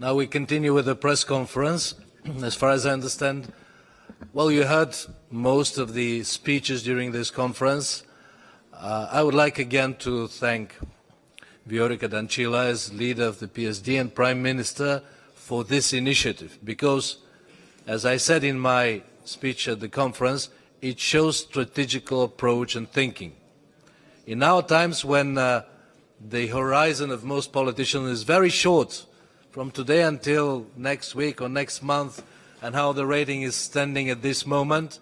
Now we continue with the press conference. As far as I understand, well, you heard most of the speeches during this conference. I would like again to thank Viorica Dăncilă as leader of the PSD and Prime Minister for this initiative, because, as I said in my speech at the conference, it shows strategical approach and thinking. In our times when the horizon of most politicians is very short, from today until next week or next month, and how the rating is standing at this moment,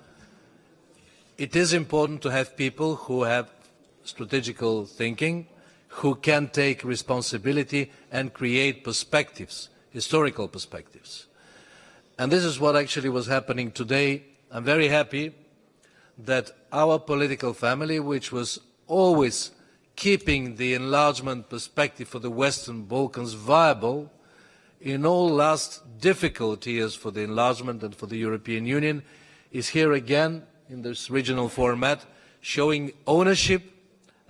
it is important to have people who have strategical thinking, who can take responsibility and create perspectives, historical perspectives. And this is what actually was happening today. I'm very happy that our political family, which was always keeping the enlargement perspective for the Western Balkans viable in all last difficult years for the enlargement and for the European Union, is here again in this regional format, showing ownership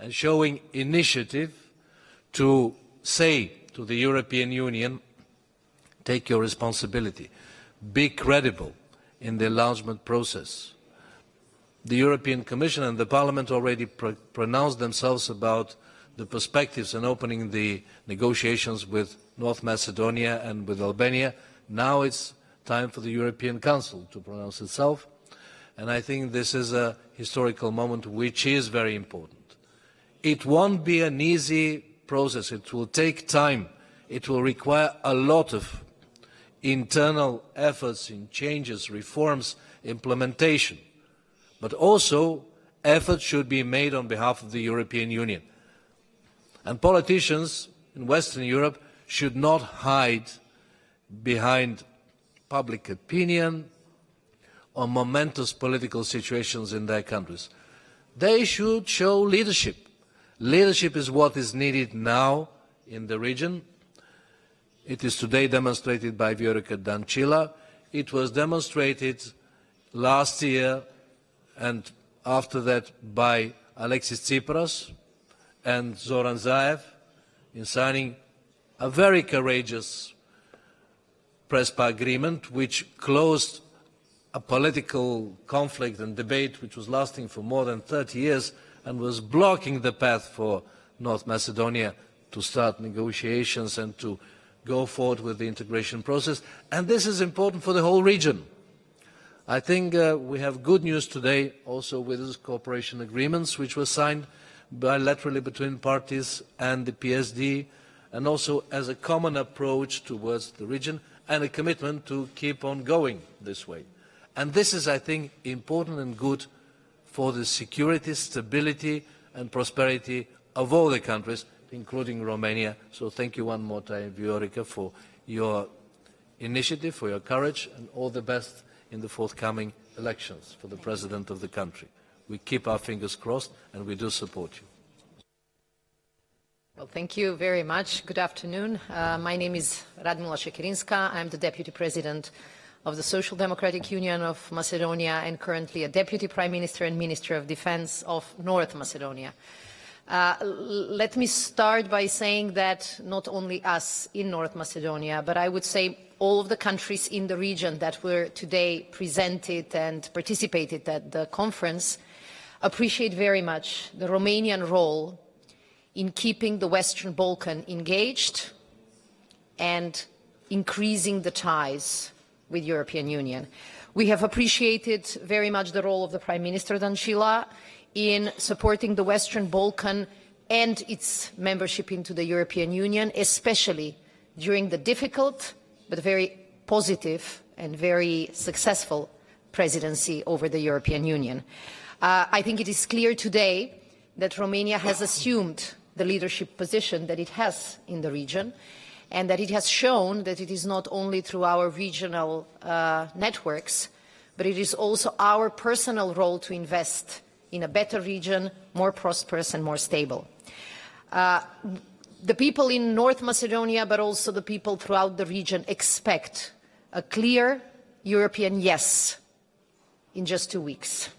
and showing initiative to say to the European Union, take your responsibility, be credible in the enlargement process. The European Commission and the Parliament already pronounced themselves about the perspectives and opening the negotiations with North Macedonia and with Albania. Now it's time for the European Council to pronounce itself, and I think this is a historical moment which is very important. It won't be an easy process. It will take time. It will require a lot of internal efforts in changes, reforms, implementation. But also, efforts should be made on behalf of the European Union. And politicians in Western Europe should not hide behind public opinion or momentous political situations in their countries. They should show leadership. Leadership is what is needed now in the region. It is today demonstrated by Viorica Dăncilă. It was demonstrated last year and after that by Alexis Tsipras and Zoran Zaev in signing a very courageous Prespa agreement which closed a political conflict and debate which was lasting for more than 30 years and was blocking the path for North Macedonia to start negotiations and to go forward with the integration process. And this is important for the whole region. I think we have good news today also with these cooperation agreements which were signed bilaterally between parties and the PSD, and also as a common approach towards the region and a commitment to keep on going this way. And this is, I think, important and good for the security, stability and prosperity of all the countries, including Romania. So thank you one more time, Viorica, for your initiative, for your courage, and all the best in the forthcoming elections for the president of the country. We keep our fingers crossed and we do support you. Well, thank you very much. Good afternoon. My name is Radmila Šekerinska. I'm the Deputy President of the Social Democratic Union of Macedonia and currently a Deputy Prime Minister and Minister of Defense of North Macedonia. Let me start by saying that not only us in North Macedonia, but I would say all of the countries in the region that were today presented and participated at the conference appreciate very much the Romanian role in keeping the Western Balkans engaged and increasing the ties with the European Union. We have appreciated very much the role of the Prime Minister Dăncilă in supporting the Western Balkans and its membership into the European Union, especially during the difficult but very positive and very successful presidency over the European Union. I think it is clear today that Romania has assumed the leadership position that it has in the region, and that it has shown that it is not only through our regional networks, but it is also our personal role to invest in a better region, more prosperous and more stable. The people in North Macedonia, but also the people throughout the region, expect a clear European yes in just 2 weeks.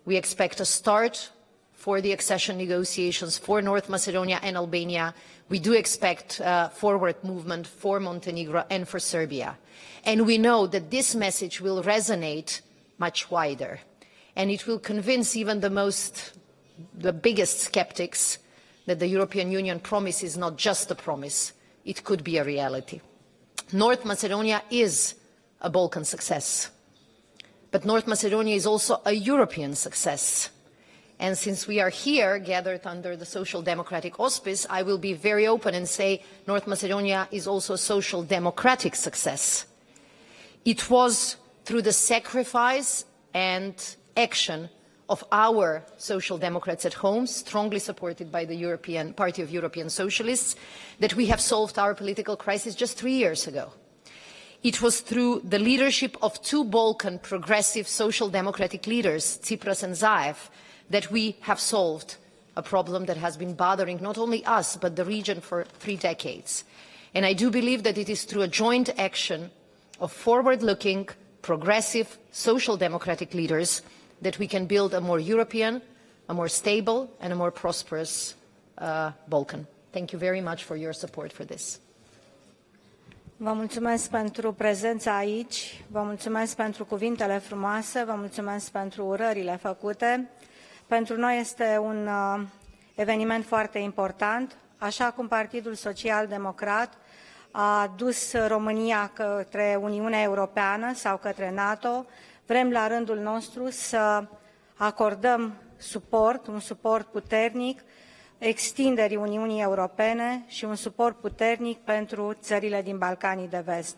We expect a start for the accession negotiations for North Macedonia and Albania. We do expect forward movement for Montenegro and for Serbia. And we know that this message will resonate much wider. And it will convince even the biggest skeptics that the European Union promise is not just a promise, it could be a reality. North Macedonia is a Balkan success, but North Macedonia is also a European success. And since we are here gathered under the social democratic auspice, I will be very open and say North Macedonia is also a social democratic success. It was through the sacrifice and action of our social democrats at home, strongly supported by the European Party of European Socialists, that we have solved our political crisis just 3 years ago. It was through the leadership of two Balkan progressive social democratic leaders, Tsipras and Zaev, that we have solved a problem that has been bothering not only us, but the region for 3 decades. And I do believe that it is through a joint action of forward-looking, progressive, social democratic leaders that we can build a more European, a more stable and a more prosperous Balkan. Thank you very much for your support for this. Vă mulțumesc pentru prezența aici, vă mulțumesc pentru cuvintele frumoase, vă mulțumesc pentru urările făcute. Pentru noi este un eveniment foarte important, așa cum Partidul Social Democrat a dus România către Uniunea Europeană sau către NATO. Vrem la rândul nostru să acordăm suport, un suport puternic extinderii Uniunii Europene și un suport puternic pentru țările din Balcanii de Vest.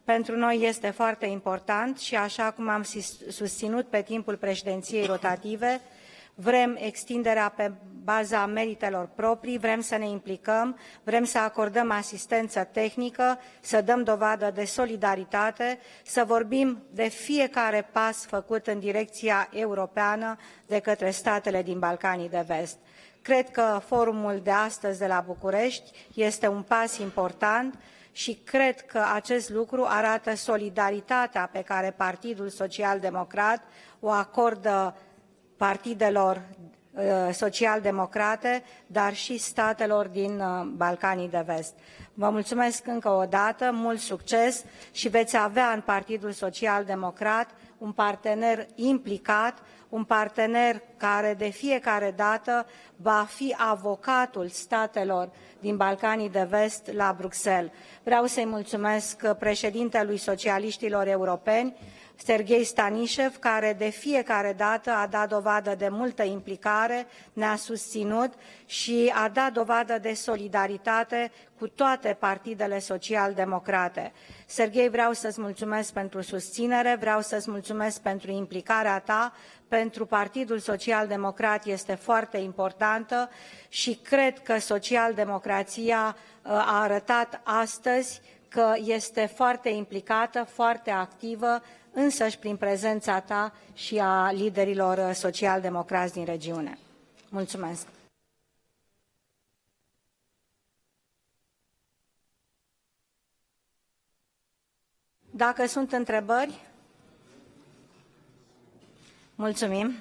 Pentru noi este foarte important și așa cum am susținut pe timpul președinției rotative, vrem extinderea pe baza meritelor proprii, vrem să ne implicăm, vrem să acordăm asistență tehnică, să dăm dovadă de solidaritate, să vorbim de fiecare pas făcut în direcția europeană de către statele din Balcanii de Vest. Cred că forumul de astăzi de la București este un pas important și cred că acest lucru arată solidaritatea pe care Partidul Social Democrat o acordă partidelor social-democrate, dar și statelor din Balcanii de Vest. Vă mulțumesc încă o dată, mult succes și veți avea în Partidul Social-Democrat un partener implicat, un partener care de fiecare dată va fi avocatul statelor din Balcanii de Vest la Bruxelles. Vreau să-i mulțumesc președintelui socialiștilor europeni, Serghei Stanișev, care de fiecare dată a dat dovadă de multă implicare, ne-a susținut și a dat dovadă de solidaritate cu toate partidele social-democrate. Serghei, vreau să-ți mulțumesc pentru susținere, vreau să-ți mulțumesc pentru implicarea ta, pentru Partidul Social-Democrat este foarte importantă și cred că social-democrația a arătat astăzi că este foarte implicată, foarte activă, însăși prin prezența ta și a liderilor social-democrați din regiune. Mulțumesc! Dacă sunt întrebări, mulțumim!